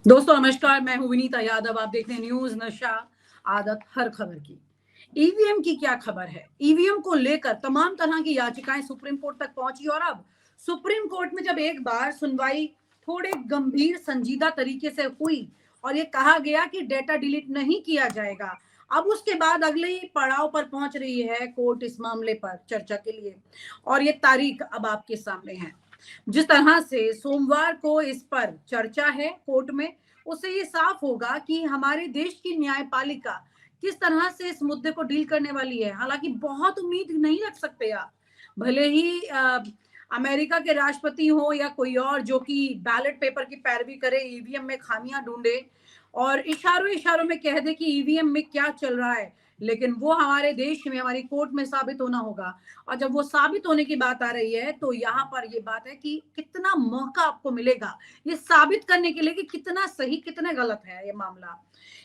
दोस्तों नमस्कार, मैं हूं विनीता यादव। आप देख रहे हैं न्यूज नशा, आदत हर खबर की। ईवीएम की क्या खबर है? ईवीएम को लेकर तमाम तरह की याचिकाएं सुप्रीम कोर्ट तक पहुंची और अब सुप्रीम कोर्ट में जब एक बार सुनवाई थोड़े गंभीर संजीदा तरीके से हुई और ये कहा गया कि डेटा डिलीट नहीं किया जाएगा, अब उसके बाद अगले ही पड़ाव पर पहुंच रही है कोर्ट इस मामले पर चर्चा के लिए। और ये तारीख अब आपके सामने है। जिस तरह से सोमवार को इस पर चर्चा है कोर्ट में, उससे ये साफ होगा कि हमारे देश की न्यायपालिका किस तरह से इस मुद्दे को डील करने वाली है। हालांकि बहुत उम्मीद नहीं रख सकते आप, भले ही अमेरिका के राष्ट्रपति हो या कोई और जो कि बैलेट पेपर की पैरवी करे, ईवीएम में खामियां ढूंढे और इशारों इशारों में कह दे कि ईवीएम में क्या चल रहा है, लेकिन वो हमारे देश में हमारी कोर्ट में साबित होना होगा। और जब वो साबित होने की बात आ रही है तो यहाँ पर ये बात है कि कितना मौका आपको मिलेगा ये साबित करने के लिए कि कितना सही कितना गलत है ये मामला।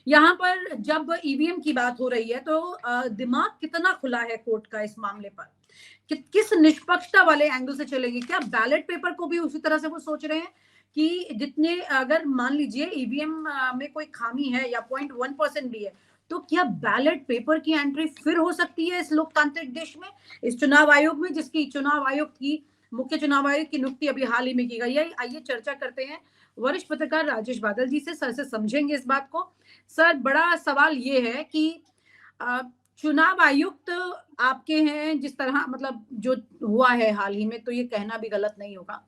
यहाँ पर जब ईवीएम की बात हो रही है तो दिमाग कितना खुला है कोर्ट का इस मामले पर, किस निष्पक्षता वाले एंगल से चलेंगे। क्या बैलेट पेपर को भी उसी तरह से वो सोच रहे हैं कि जितने, अगर मान लीजिए ईवीएम में कोई खामी है या 0.1% भी है, तो क्या बैलेट पेपर की एंट्री फिर हो सकती है इस लोकतांत्रिक देश में, इस चुनाव आयोग में, जिसकी चुनाव आयोग की मुख्य चुनाव आयोग की नियुक्ति अभी हाल ही में की गई है। आइए चर्चा करते हैं वरिष्ठ पत्रकार राजेश बादल जी से। सर से समझेंगे इस बात को। सर, बड़ा सवाल ये है कि चुनाव आयुक्त आपके हैं, जिस तरह मतलब जो हुआ है हाल ही में, तो ये कहना भी गलत नहीं होगा।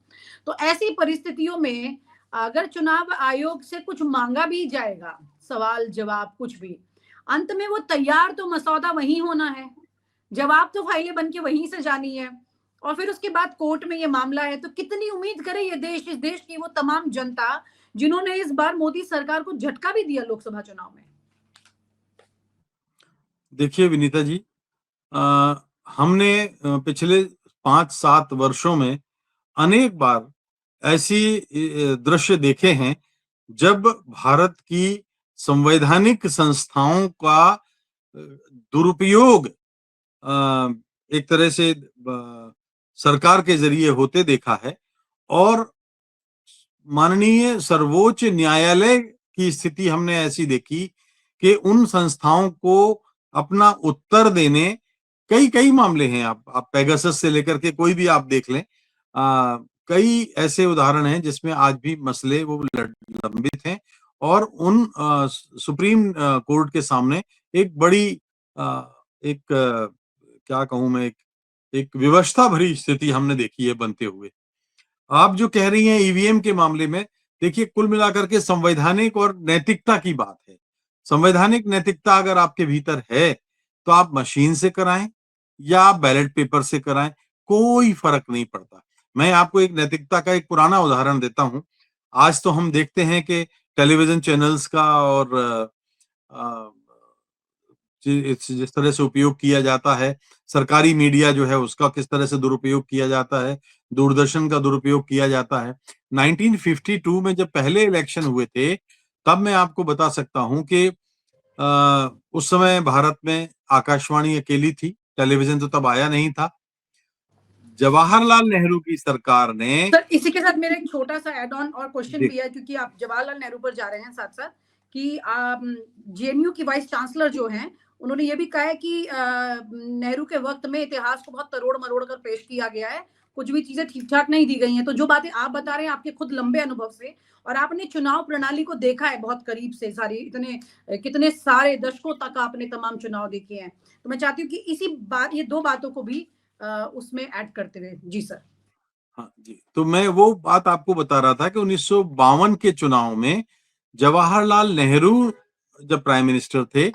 तो ऐसी परिस्थितियों में अगर चुनाव आयोग से कुछ मांगा भी जाएगा, सवाल जवाब कुछ भी, अंत में वो तैयार तो मसौदा वही होना है, जवाब तो फाइलें बन के वहीं से जानी है, और फिर उसके बाद कोर्ट में ये मामला है। तो कितनी उम्मीद करे ये देश, इस देश की वो तमाम जनता जिन्होंने इस बार मोदी सरकार को झटका भी दिया लोकसभा चुनाव में। देखिए विनीता जी, हमने पिछले 5-7 वर्षों में अनेक बार ऐसी दृश्य देखे हैं जब भारत की संवैधानिक संस्थाओं का दुरुपयोग एक तरह से सरकार के जरिए होते देखा है। और माननीय सर्वोच्च न्यायालय की स्थिति हमने ऐसी देखी कि उन संस्थाओं को अपना उत्तर देने, कई कई मामले हैं, आप पेगासस से लेकर के कोई भी आप देख लें, कई ऐसे उदाहरण हैं जिसमें आज भी मसले वो लंबित हैं और उन सुप्रीम कोर्ट के सामने एक बड़ी एक क्या कहूं मैं, एक विवशता भरी स्थिति हमने देखी है बनते हुए। आप जो कह रही हैं ईवीएम के मामले में, देखिए कुल मिलाकर के संवैधानिक और नैतिकता की बात है। संवैधानिक नैतिकता अगर आपके भीतर है तो आप मशीन से कराएं या आप बैलेट पेपर से कराएं, कोई फर्क नहीं पड़ता। मैं आपको एक नैतिकता का एक पुराना उदाहरण देता हूं। आज तो हम देखते हैं कि टेलीविजन चैनल्स का और जिस तरह से उपयोग किया जाता है, सरकारी मीडिया जो है उसका किस तरह से दुरुपयोग किया जाता है, दूरदर्शन का दुरुपयोग किया जाता है। 1952 में जब पहले इलेक्शन हुए थे, तब मैं आपको बता सकता हूं कि उस समय भारत में आकाशवाणी अकेली थी, टेलीविजन तो तब आया नहीं था। जवाहरलाल नेहरू की सरकार ने, सर इसी के साथ मेरा एक छोटा सा एड ऑन और क्वेश्चन भी है, क्योंकि आप जवाहरलाल नेहरू पर जा रहे हैं साथ साथ, कि जेएनयू की वाइस चांसलर जो हैं, उन्होंने ये भी कहा है कि नेहरू के वक्त में इतिहास को बहुत तरोड़ मरोड़ कर पेश किया गया है, कुछ भी चीजें ठीक ठाक नहीं दी गई हैं। तो जो बातें आप बता रहे हैं आपके खुद लंबे अनुभव से, और आपने चुनाव प्रणाली को देखा है बहुत करीब से, सारी इतने कितने सारे दशकों तक आपने तमाम चुनाव देखे हैं, तो मैं चाहती हूँ कि इसी बात, ये दो बातों को भी उसमें ऐड करते हुए। जी सर। हाँ जी, तो मैं वो बात आपको बता रहा था कि 1952 के चुनाव में जवाहरलाल नेहरू जब प्राइम मिनिस्टर थे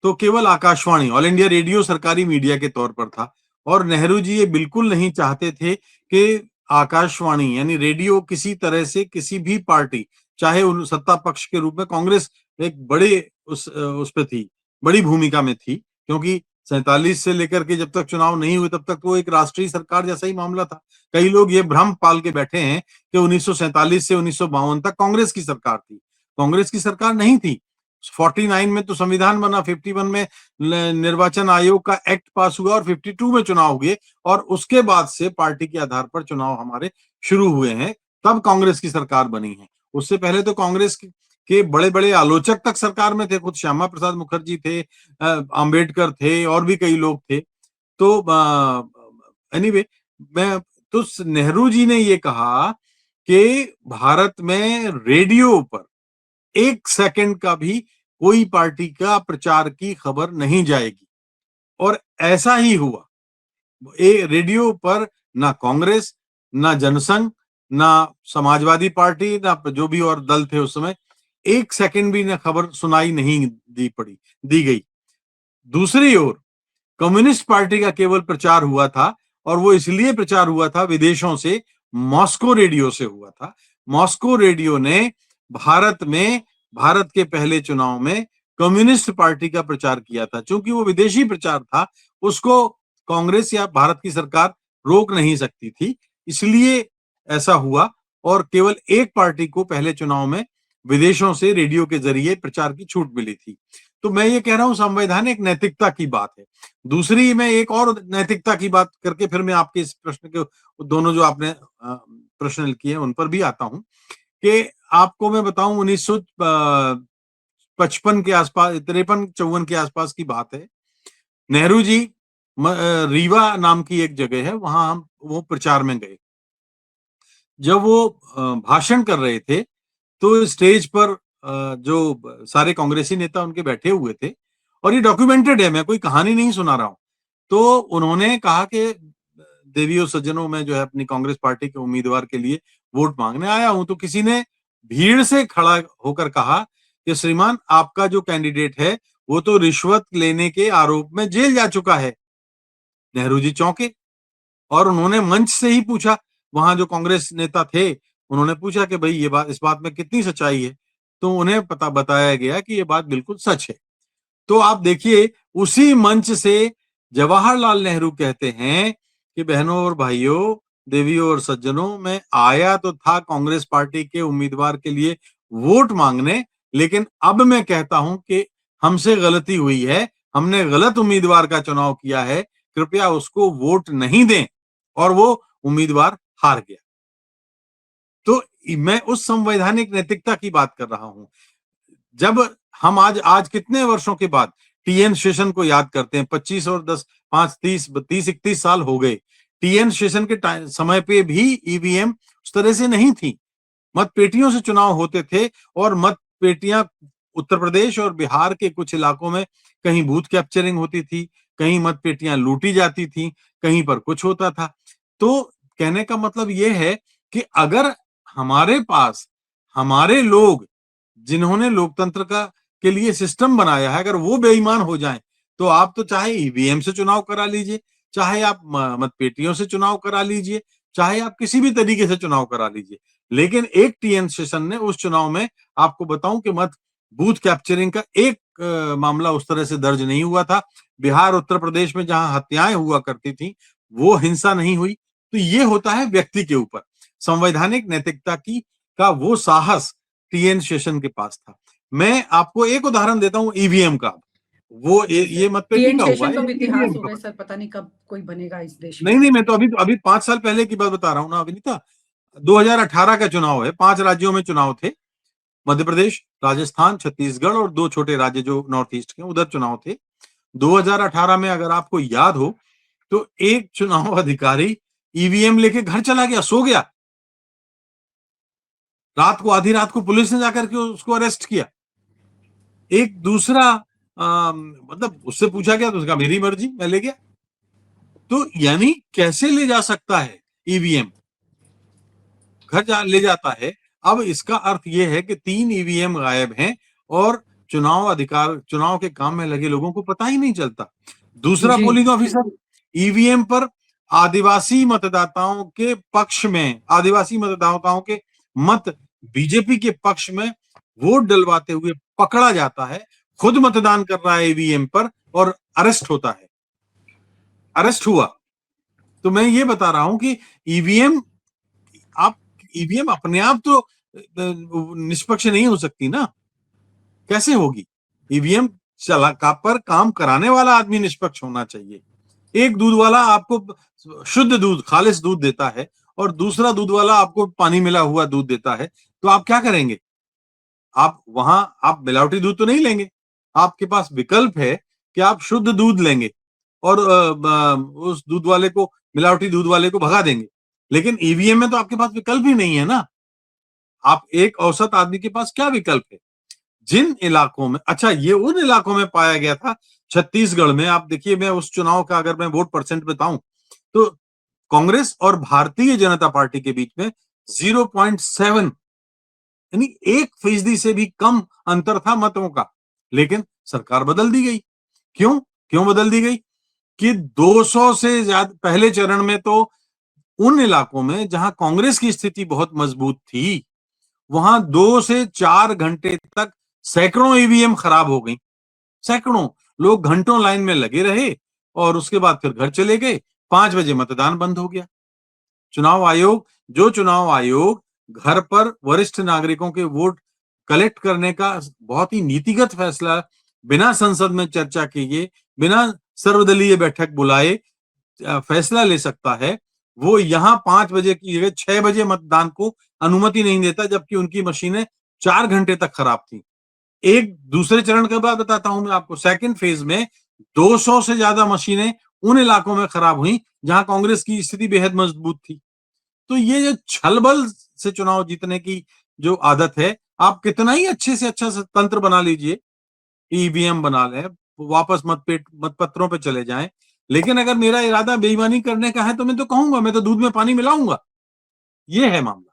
तो केवल आकाशवाणी, ऑल इंडिया रेडियो सरकारी मीडिया के तौर पर था, और नेहरू जी ये बिल्कुल नहीं चाहते थे कि आकाशवाणी यानी रेडियो किसी तरह से किसी भी पार्टी, चाहे उन सत्ता पक्ष के रूप में कांग्रेस एक बड़े उस पे थी, बड़ी भूमिका में थी, क्योंकि 47 से लेकर के जब तक चुनाव नहीं हुए तब तक वो एक राष्ट्रीय सरकार जैसा ही मामला था। कई लोग ये भ्रम पाल के बैठे हैं कि 1947 से 1952 तक कांग्रेस की सरकार थी। कांग्रेस की सरकार नहीं थी। 49 में तो संविधान बना, 51 में निर्वाचन आयोग का एक्ट पास हुआ और 52 में चुनाव हुए, और उसके बाद से पार्टी के आधार पर चुनाव हमारे शुरू हुए हैं, तब कांग्रेस की सरकार बनी है। उससे पहले तो कांग्रेस के बड़े बड़े आलोचक तक सरकार में थे, खुद श्यामा प्रसाद मुखर्जी थे, अंबेडकर थे और भी कई लोग थे। तो एनीवे मैं तो नेहरू जी ने ये कहा कि भारत में रेडियो पर 1 सेकंड का भी कोई पार्टी का प्रचार की खबर नहीं जाएगी, और ऐसा ही हुआ। रेडियो पर ना कांग्रेस, ना जनसंघ, ना समाजवादी पार्टी, ना जो भी और दल थे उस समय, 1 सेकंड भी ना खबर सुनाई नहीं दी गई। दूसरी ओर कम्युनिस्ट पार्टी का केवल प्रचार हुआ था, और वो इसलिए प्रचार हुआ था विदेशों से, मॉस्को रेडियो से हुआ था। मॉस्को रेडियो ने भारत के पहले चुनाव में कम्युनिस्ट पार्टी का प्रचार किया था। चूंकि वो विदेशी प्रचार था, उसको कांग्रेस या भारत की सरकार रोक नहीं सकती थी, इसलिए ऐसा हुआ, और केवल एक पार्टी को पहले चुनाव में विदेशों से रेडियो के जरिए प्रचार की छूट मिली थी। तो मैं ये कह रहा हूं, संवैधानिक नैतिकता की बात है। दूसरी, मैं एक और नैतिकता की बात करके फिर मैं आपके इस प्रश्न के, दोनों जो आपने प्रश्न किए उन पर भी आता हूं, कि आपको मैं बताऊं 1955 के आसपास, 53-54 के आसपास की बात है। नेहरू जी रीवा नाम की एक जगह है, वहां हम वो प्रचार में गए। जब वो भाषण कर रहे थे, तो स्टेज पर जो सारे कांग्रेसी नेता उनके बैठे हुए थे, और ये डॉक्यूमेंटेड है, मैं कोई कहानी नहीं सुना रहा हूं। तो उन्होंने कहा कि देवियों सज्जनों, मैं जो है अपनी कांग्रेस पार्टी के उम्मीदवार के लिए वोट मांगने आया हूं। तो किसी ने भीड़ से खड़ा होकर कहा कि श्रीमान, आपका जो कैंडिडेट है वो तो रिश्वत लेने के आरोप में जेल जा चुका है। नेहरू जी चौंके, और उन्होंने मंच से ही पूछा, वहां जो कांग्रेस नेता थे उन्होंने पूछा कि भाई ये बात, इस बात में कितनी सच्चाई है। तो उन्हें बताया गया कि ये बात बिल्कुल सच है। तो आप देखिए, उसी मंच से जवाहरलाल नेहरू कहते हैं कि बहनों और भाइयों, देवियों और सज्जनों, मैं आया तो था कांग्रेस पार्टी के उम्मीदवार के लिए वोट मांगने, लेकिन अब मैं कहता हूं कि हमसे गलती हुई है, हमने गलत उम्मीदवार का चुनाव किया है, कृपया उसको वोट नहीं दें। और वो उम्मीदवार हार गया। तो मैं उस संवैधानिक नैतिकता की बात कर रहा हूं। जब हम आज कितने वर्षों के बाद टीएन शेषन को याद करते हैं, 25 और 10, 5, 30, 31 साल हो गए। टीएन शेषन के समय पे भी ईवीएम उस तरह से नहीं थी। मत पेटियों से चुनाव होते थे, और मत पेटियां उत्तर प्रदेश और बिहार के कुछ इलाकों में कहीं बूथ कैप्चरिंग होती थी, कहीं मत पेटियां लूटी जाती थी, कहीं पर कुछ होता था। तो कहने का मतलब यह है कि अगर हमारे पास हमारे लोग, जिन्होंने लोकतंत्र का के लिए सिस्टम बनाया है, अगर वो बेईमान हो जाएं, तो आप तो चाहे ईवीएम से चुनाव करा लीजिए, चाहे आप मतपेटियों से चुनाव करा लीजिए, चाहे आप किसी भी तरीके से चुनाव करा लीजिए, लेकिन एक टीएन शेषन ने उस चुनाव में, आपको बताऊं कि मत बूथ कैप्चरिंग का एक मामला उस तरह से दर्ज नहीं हुआ था। बिहार, उत्तर प्रदेश में जहां हत्याएं हुआ करती थी, वो हिंसा नहीं हुई। तो ये होता है व्यक्ति के ऊपर। संवैधानिक नैतिकता की का वो साहस टीएन शेषन के पास था। मैं आपको एक उदाहरण देता हूं ईवीएम का। वो ये मतपेटी टीएन का हुआ शेषन है, तो अब एक इतिहास ईवीएम हो का। गए सर, पता नहीं कब कोई बनेगा इस देश में। नहीं, मैं तो अभी 5 साल पहले की बात बता रहा हूं ना विनीता। 2018 का चुनाव है, 5 राज्यों में चुनाव थे। मध्य प्रदेश, राजस्थान, छत्तीसगढ़ और 2 छोटे राज्य जो नॉर्थ ईस्ट के, उधर चुनाव थे। 2018 में अगर आपको याद हो, तो एक चुनाव अधिकारी ईवीएम लेके घर चला गया, सो गया। रात को, आधी रात को पुलिस ने जाकर के उसको अरेस्ट किया। एक दूसरा मतलब उससे पूछा गया तो उसका मेरी मर्जी, मैं ले गया। तो यानी कैसे ले जा सकता है ईवीएम, ले जाता है। अब इसका अर्थ यह है कि 3 ईवीएम गायब हैं, और चुनाव के काम में लगे लोगों को पता ही नहीं चलता। दूसरा, जी पोलिंग ऑफिसर ईवीएम पर आदिवासी मतदाताओं के पक्ष में, आदिवासी मतदाताओं के मत बीजेपी के पक्ष में वोट डलवाते हुए पकड़ा जाता है। खुद मतदान कर रहा है ईवीएम पर, और अरेस्ट होता है, अरेस्ट हुआ। तो मैं ये बता रहा हूं कि ईवीएम आप ईवीएम अपने आप तो निष्पक्ष नहीं हो सकती ना, कैसे होगी? ईवीएम चला का पर काम कराने वाला आदमी निष्पक्ष होना चाहिए। एक दूध वाला आपको शुद्ध दूध, खालिस दूध देता है, और दूसरा दूध वाला आपको पानी मिला हुआ दूध देता है, तो आप क्या करेंगे? आप वहां आप मिलावटी दूध तो नहीं लेंगे, आपके पास विकल्प है कि आप शुद्ध दूध लेंगे और उस दूध वाले को, मिलावटी दूध वाले को भगा देंगे। लेकिन ईवीएम में तो आपके पास विकल्प ही नहीं है ना। आप एक औसत आदमी के पास क्या विकल्प है? जिन इलाकों में, अच्छा ये उन इलाकों में पाया गया था, छत्तीसगढ़ में आप देखिए, मैं उस चुनाव का अगर मैं वोट परसेंट बताऊं तो कांग्रेस और भारतीय जनता पार्टी के बीच में 0.7, यानी 1% से भी कम अंतर था मतों का। लेकिन सरकार बदल दी गई। क्यों क्यों बदल दी गई? कि 200 से ज्यादा, पहले चरण में तो उन इलाकों में जहां कांग्रेस की स्थिति बहुत मजबूत थी, वहां 2 से 4 घंटे तक सैकड़ों ईवीएम खराब हो गई। सैकड़ों लोग घंटों लाइन में लगे रहे और उसके बाद फिर घर चले गए। 5 बजे मतदान बंद हो गया। चुनाव आयोग घर पर वरिष्ठ नागरिकों के वोट कलेक्ट करने का बहुत ही नीतिगत फैसला बिना संसद में चर्चा किए, बिना सर्वदलीय बैठक बुलाए फैसला ले सकता है, वो यहां 5 बजे की जगह 6 बजे मतदान को अनुमति नहीं देता, जबकि उनकी मशीनें 4 घंटे तक खराब थी। एक दूसरे चरण के बाद बताता हूं मैं आपको, सेकंड फेज में 200 से ज्यादा मशीनें उन इलाकों में खराब हुई जहां कांग्रेस की स्थिति बेहद मजबूत थी। तो ये जो छलबल से चुनाव जीतने की जो आदत है, आप कितना ही अच्छे से अच्छा तंत्र बना लीजिए, ईवीएम बना लें, वापस मतपत्रों पे चले जाएं, लेकिन अगर मेरा इरादा बेईमानी करने का है तो मैं तो कहूंगा, मैं तो दूध में पानी मिलाऊंगा। ये है मामला।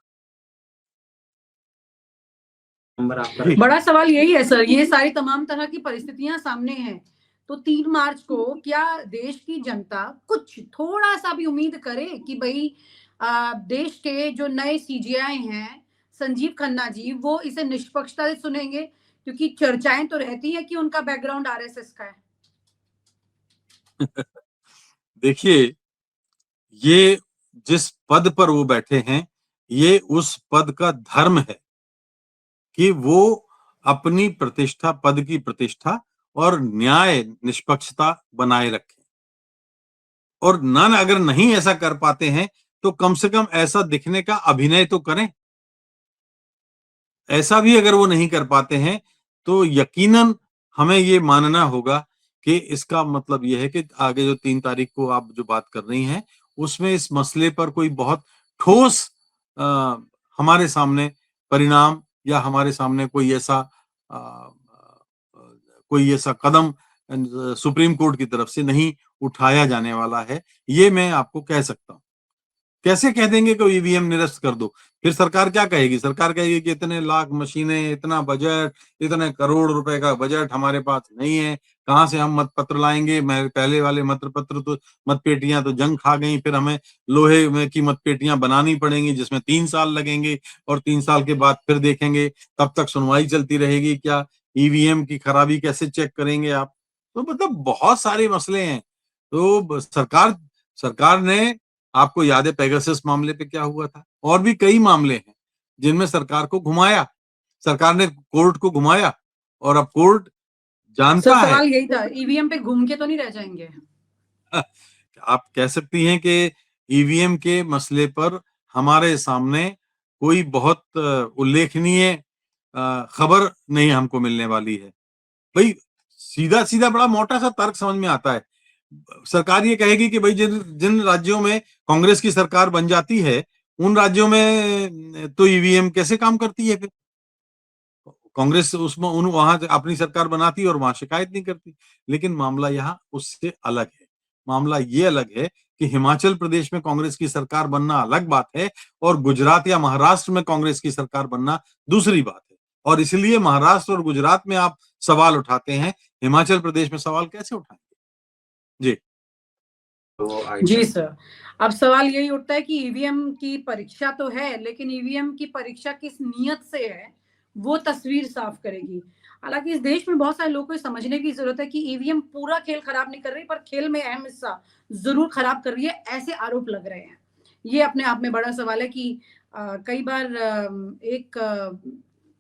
बड़ा सवाल यही है सर, ये सारी तमाम तरह की परिस्थितियां सामने हैं, तो 3 मार्च को क्या देश की जनता कुछ थोड़ा सा भी उम्मीद करे कि भाई देश के जो नए सीजीआई हैं संजीव खन्ना जी, वो इसे निष्पक्षता से सुनेंगे? क्योंकि चर्चाएं तो रहती है कि उनका बैकग्राउंड आरएसएस का है। देखिए, ये जिस पद पर वो बैठे हैं, ये उस पद का धर्म है कि वो अपनी प्रतिष्ठा, पद की प्रतिष्ठा और न्याय निष्पक्षता बनाए रखें। और अगर नहीं ऐसा कर पाते हैं तो कम से कम ऐसा दिखने का अभिनय तो करें। ऐसा भी अगर वो नहीं कर पाते हैं तो यकीनन हमें ये मानना होगा कि इसका मतलब ये है कि आगे जो 3 तारीख को आप जो बात कर रही हैं, उसमें इस मसले पर कोई बहुत ठोस हमारे सामने परिणाम या हमारे सामने कोई ऐसा कदम सुप्रीम कोर्ट की तरफ से नहीं उठाया जाने वाला है, ये मैं आपको कह सकता हूं। कैसे कह देंगे कि ईवीएम निरस्त कर दो? फिर सरकार क्या कहेगी? सरकार कहेगी कि इतने लाख मशीनें, इतना बजट, इतने करोड़ रुपए का बजट हमारे पास नहीं है, कहां से हम मतपत्र लाएंगे? पहले वाले मतपत्र तो, मतपेटियां तो जंग खा गई, फिर हमें लोहे में की मतपेटियां बनानी पड़ेंगी जिसमें 3 साल लगेंगे और 3 साल के बाद फिर देखेंगे, तब तक सुनवाई चलती रहेगी। क्या ईवीएम की खराबी कैसे चेक करेंगे आप? तो मतलब बहुत सारे मसले हैं। तो सरकार ने, आपको याद है पेगासस मामले पे क्या हुआ था? और भी कई मामले हैं जिनमें सरकार को घुमाया, सरकार ने कोर्ट को घुमाया और अब कोर्ट जानता सर है। सवाल यही था, ईवीएम पे घूम के तो नहीं रह जाएंगे? आप कह सकती हैं कि ईवीएम के मसले पर हमारे सामने कोई बहुत उल्लेखनीय खबर नहीं हमको मिलने वाली है। भाई सीधा सीधा बड़ा मोटा सा तर्क समझ में आता है। सरकार ये कहेगी कि भाई जिन जिन राज्यों में कांग्रेस की सरकार बन जाती है, उन राज्यों में तो ईवीएम कैसे काम करती है? फिर कांग्रेस उसमें उन वहां अपनी सरकार बनाती और वहां शिकायत नहीं करती। लेकिन मामला यहाँ उससे अलग है। मामला ये अलग है कि हिमाचल प्रदेश में कांग्रेस की सरकार बनना अलग बात है और गुजरात या महाराष्ट्र में कांग्रेस की सरकार बनना दूसरी बात है। और इसलिए महाराष्ट्र और गुजरात में आप सवाल उठाते हैं, हिमाचल प्रदेश में सवाल कैसे उठाएंगे? जी। जी सर, अब सवाल यही उठता है कि ईवीएम की परीक्षा तो है, लेकिन ईवीएम की परीक्षा किस नियत से है, वो तस्वीर साफ करेगी। हालांकि इस देश में बहुत सारे लोगों को समझने की जरूरत है कि ईवीएम पूरा खेल खराब नहीं कर रही, पर खेल में अहम हिस्सा जरूर खराब कर रही है, ऐसे आरोप लग रहे हैं। ये अपने आप में बड़ा सवाल है कि कई बार एक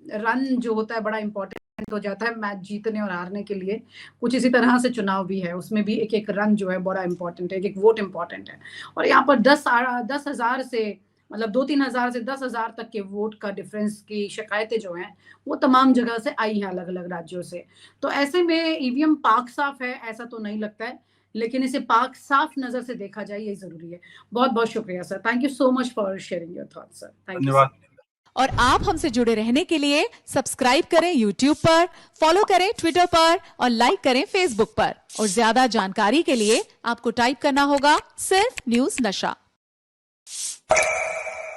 रन जो होता है बड़ा इंपॉर्टेंट हो जाता है मैच जीतने और हारने के लिए। कुछ इसी तरह से चुनाव भी है, उसमें भी एक एक रन जो है बड़ा इंपॉर्टेंट है, एक एक वोट इंपॉर्टेंट है। और यहाँ पर 10,000 से मतलब 2-3 हजार से 10,000 तक के वोट का डिफरेंस की शिकायतें जो हैं वो तमाम जगह से आई हैं, अलग अलग राज्यों से। तो ऐसे में ईवीएम पाक साफ है ऐसा तो नहीं लगता है, लेकिन इसे पाक साफ नजर से देखा जाए ये जरूरी है। बहुत बहुत शुक्रिया sir, thank you so much for sharing your thoughts sir, thank you धन्यवाद। सर। और आप हमसे जुड़े रहने के लिए सब्सक्राइब करें YouTube पर, फॉलो करें Twitter पर और लाइक करें Facebook पर। और ज्यादा जानकारी के लिए आपको टाइप करना होगा सिर्फ न्यूज नशा।